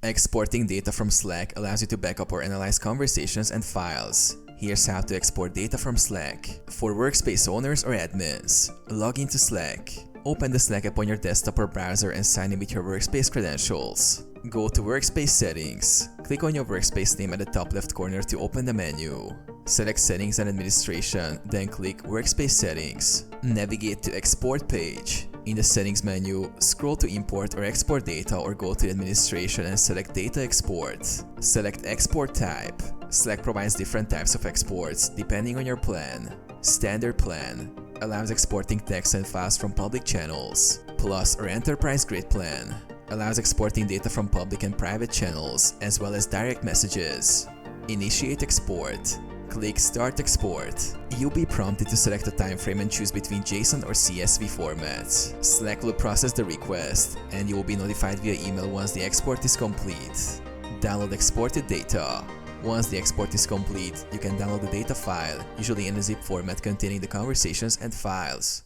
Exporting data from Slack allows you to backup or analyze conversations and files. Here's how to export data from Slack. For workspace owners or admins, log into Slack. Open the Slack app on your desktop or browser and sign in with your workspace credentials. Go to Workspace Settings. Click on your workspace name at the top left corner to open the menu. Select Settings and Administration, then click Workspace Settings. Navigate to Export page. In the Settings menu, scroll to Import or Export Data or go to Administration and select Data Export. Select Export Type. Slack provides different types of exports depending on your plan. Standard Plan allows exporting text and files from public channels. Plus or Enterprise Grade Plan allows exporting data from public and private channels as well as direct messages. Initiate export. Click Start Export. You'll be prompted to select a time frame and choose between JSON or CSV formats. Slack will process the request, and you will be notified via email once the export is complete. Download exported data. Once the export is complete, you can download the data file, usually in a zip format containing the conversations and files.